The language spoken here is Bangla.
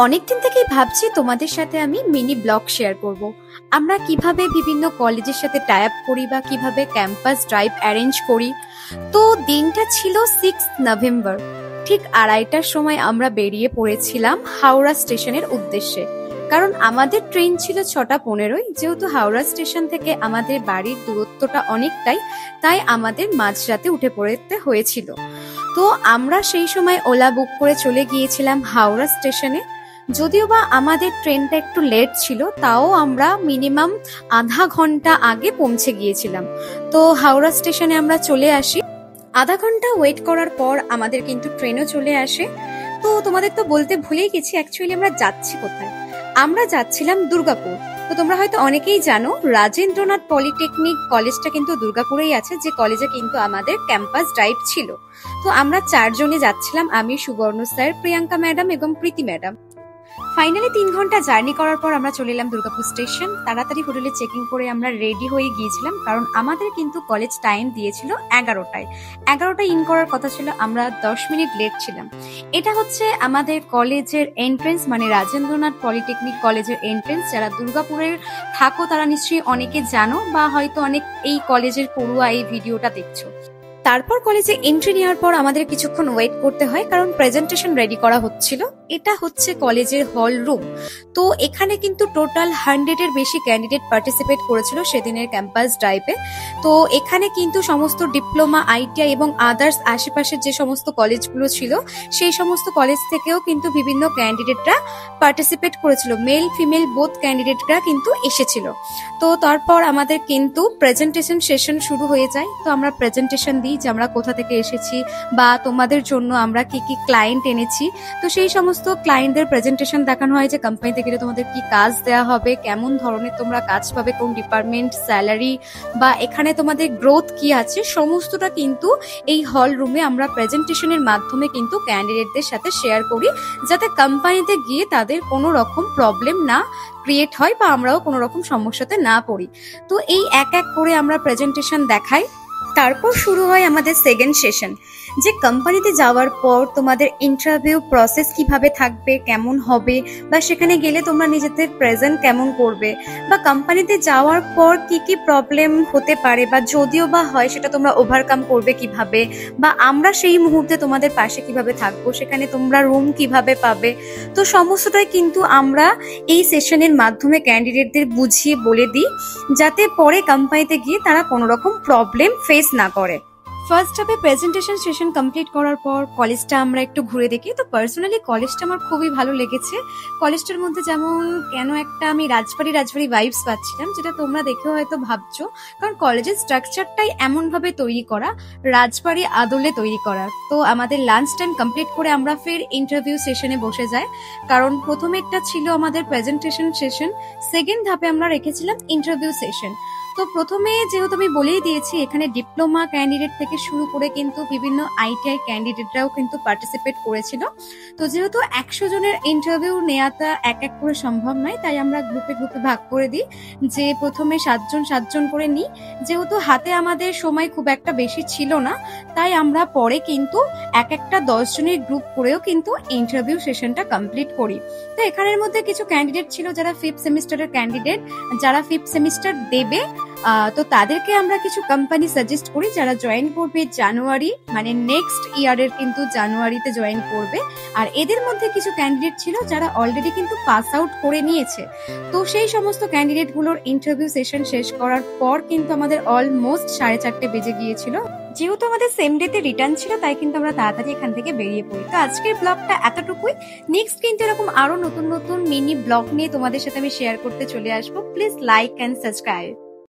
অনেকদিন থেকেই ভাবছি তোমাদের সাথে আমি মিনি ব্লগ শেয়ার করব। আমরা কিভাবে বিভিন্ন কলেজের সাথে টাই আপ করি বা কিভাবে ক্যাম্পাস ড্রাইভ অ্যারেঞ্জ করি। তো দিনটা ছিল 6 নভেম্বর, ঠিক 2:30টার সময় আমরা বেরিয়ে পড়েছিলাম হাওড়া স্টেশনের উদ্দেশ্যে। কারণ আমাদের ট্রেন ছিল 6টা 15, যেহেতু হাওড়া স্টেশন থেকে আমাদের বাড়ির দূরত্বটা অনেকটাই, তাই আমাদের মাঝরাতে উঠে পড়তে হয়েছিল। তো আমরা সেই সময় ওলা বুক করে চলে গিয়েছিলাম হাওড়া স্টেশনে। যদিও বা আমাদের ট্রেনটা একটু লেট ছিল, তাও আমরা মিনিমাম আধা ঘন্টা আগে পৌঁছে গিয়েছিলাম। তো হাওড়া স্টেশনে আমরা চলে আসি। আধা ঘন্টা ওয়েট করার পর আমাদের কিন্তু ট্রেনও চলে আসে। তো তোমাদের তো বলতে ভুলেই গেছি অ্যাকচুয়ালি আমরা যাচ্ছি কোথায়। আমরা যাচ্ছিলাম দুর্গাপুর। তো তোমরা হয়তো অনেকেই জানো রাজেন্দ্রনাথ পলিটেকনিক কলেজটা কিন্তু দুর্গাপুরেই আছে, যে কলেজে কিন্তু আমাদের ক্যাম্পাস ড্রাইভ ছিল। তো আমরা 4জনে যাচ্ছিলাম, আমি, সুবর্ণ স্যার, প্রিয়াঙ্কা ম্যাডাম এবং প্রীতি ম্যাডাম। ফাইনালি 3 ঘন্টা জার্নি করার পর আমরা চলে এলাম দুর্গাপুর স্টেশন। তাড়াতাড়ি হোটেলে চেকিং করে আমরা রেডি হয়ে গিয়েছিলাম, কারণ আমাদের কিন্তু কলেজ টাইম দিয়েছিল 11টায়। 11টায় ইন করার কথা ছিল, আমরা 10 মিনিট লেট ছিলাম। এটা হচ্ছে আমাদের কলেজের এন্ট্রেন্স, মানে রাজেন্দ্রনাথ পলিটেকনিক কলেজের এন্ট্রেন্স। যারা দুর্গাপুরের থাকো তারা নিশ্চয়ই অনেকে জানো, বা হয়তো অনেক এই কলেজের পড়ুয়া এই ভিডিওটা দেখছো। তারপর কলেজে এন্ট্রি নেওয়ার পর আমাদের কিছুক্ষণ ওয়েট করতে হয়, কারণ প্রেজেন্টেশন রেডি করা হচ্ছিল। এটা হচ্ছে কলেজের হল রুম। তো এখানে কিন্তু টোটাল 100-এর বেশি ক্যান্ডিডেট পার্টিসিপেট করেছিল সেদিনের ক্যাম্পাস ড্রাইভে। তো এখানে কিন্তু সমস্ত ডিপ্লোমা, আইটিআই এবং আদার্স আশেপাশের যে সমস্ত কলেজগুলো ছিল, সেই সমস্ত কলেজ থেকেও কিন্তু বিভিন্ন ক্যান্ডিডেটরা পার্টিসিপেট করেছিল। মেল ফিমেল বোথ ক্যান্ডিডেটরা কিন্তু এসেছিল। তো তারপর আমাদের কিন্তু প্রেজেন্টেশন সেশন শুরু হয়ে যায়। তো আমরা প্রেজেন্টেশন দিই যে আমরা কোথা থেকে এসেছি, বা তোমাদের জন্য আমরা কি কি ক্লায়েন্ট এনেছি। তো সেই সমস্ত ক্লায়েন্টদের প্রেজেন্টেশন দেখানো হয়, যে কোম্পানিতে গেলে তোমাদের কি কাজ দেওয়া হবে, কেমন ধরনের তোমরা কাজ পাবে, কোন ডিপার্টমেন্ট, স্যালারি, বা এখানে তোমাদের গ্রোথ কি আছে, সমস্তটা কিন্তু এই হল রুমে আমরা প্রেজেন্টেশনের মাধ্যমে কিন্তু ক্যান্ডিডেটদের সাথে শেয়ার করি, যাতে কোম্পানিতে গিয়ে তাদের কোনো রকম প্রবলেম না ক্রিয়েট হয়, বা আমরাও কোনো রকম সমস্যাতে না পড়ি। তো এই এক এক করে আমরা প্রেজেন্টেশন দেখাই। তারপর শুরু হয় আমাদের সেকেন্ড সেশন, যে কোম্পানিতে যাওয়ার পর তোমাদের ইন্টারভিউ প্রসেস কিভাবে থাকবে, কেমন হবে, বা সেখানে গেলে তোমরা নিজেদের প্রেজেন্ট কেমন করবে, বা কোম্পানিতে যাওয়ার পর কি কি প্রবলেম হতে পারে, বা যদিও বা হয় সেটা তোমরা ওভারকাম করবে কিভাবে, বা আমরা সেই মুহূর্তে তোমাদের পাশে কিভাবে থাকবো, সেখানে তোমরা রুম কিভাবে পাবে। তো সমস্তটাই কিন্তু আমরা এই সেশনের মাধ্যমে ক্যান্ডিডেটদের বুঝিয়ে বলে দিই, যাতে পরে কোম্পানিতে গিয়ে তারা কোনো রকম প্রবলেম ফেস না করে। ফার্স্ট হাফে প্রেজেন্টেশন সেশন কমপ্লিট করার পর কলেজটা আমরা একটু ঘুরে দেখি। তো পার্সোনালি কলেজটা আমার খুবই ভালো লেগেছে। কলেজটার মধ্যে যেমন কেন একটা আমি রাজবাড়ি ভাইবস পাচ্ছিলাম, যেটা তোমরা দেখেও হয়তো ভাবছো, কারণ কলেজের স্ট্রাকচারটাই এমন ভাবে তৈরি করা, রাজবাড়ি আদলে তৈরি করা। তো আমাদের লাঞ্চ টাইম কমপ্লিট করে আমরা ফের ইন্টারভিউ সেশনে বসে যাই, কারণ প্রথমে একটা ছিল আমাদের প্রেজেন্টেশন সেশন, সেকেন্ড ধাপে আমরা রেখেছিলাম ইন্টারভিউ সেশন। তো প্রথমে যেহেতু আমি বলেই দিয়েছি, এখানে ডিপ্লোমা ক্যান্ডিডেট থেকে শুরু করে কিন্তু বিভিন্ন আইটিআই ক্যান্ডিডেটরাও কিন্তু পার্টিসিপেট করেছিল। তো যেহেতু 100 জনের ইন্টারভিউ নেওয়াটা এক এক করে সম্ভব নয়, তাই আমরা গ্রুপে গ্রুপে ভাগ করে দিই, যে প্রথমে 7জন করে নিই। যেহেতু হাতে আমাদের সময় খুব একটা বেশি ছিল না, তাই আমরা পরে কিন্তু এক একটা 10 জনের গ্রুপ করেও কিন্তু ইন্টারভিউ সেশনটা কমপ্লিট করি। তো এখানের মধ্যে কিছু ক্যান্ডিডেট ছিল যারা 5th সেমিস্টারের ক্যান্ডিডেট, যারা 5th সেমিস্টার দেবে। তো তাদেরকে আমরা কিছু কোম্পানি সাজেস্ট করি যারা জয়েন করবে জানুয়ারি, মানে নেক্সট ইয়ারের কিন্তু জানুয়ারিতে জয়েন করবে। আর এদের মধ্যে কিছু ক্যান্ডিডেট ছিল যারা অলরেডি কিন্তু পাস আউট করে নিয়েছে। তো সেই সমস্ত ক্যান্ডিডেট গুলোর ইন্টারভিউ সেশন শেষ করার পর কিন্তু আমাদের অলমোস্ট 4:30 বেজে গিয়েছিল। যেহেতু আমাদের সেম ডেতে রিটার্ন ছিল, তাই কিন্তু আমরা তাড়াতাড়ি এখান থেকে বেরিয়ে পড়ি। তো আজকের ব্লগটা এতটুকুই। নেক্সট কিন্তু এরকম আরো নতুন নতুন মিনি ব্লগ নিয়ে তোমাদের সাথে আমি শেয়ার করতে চলে আসবো। Please like and subscribe.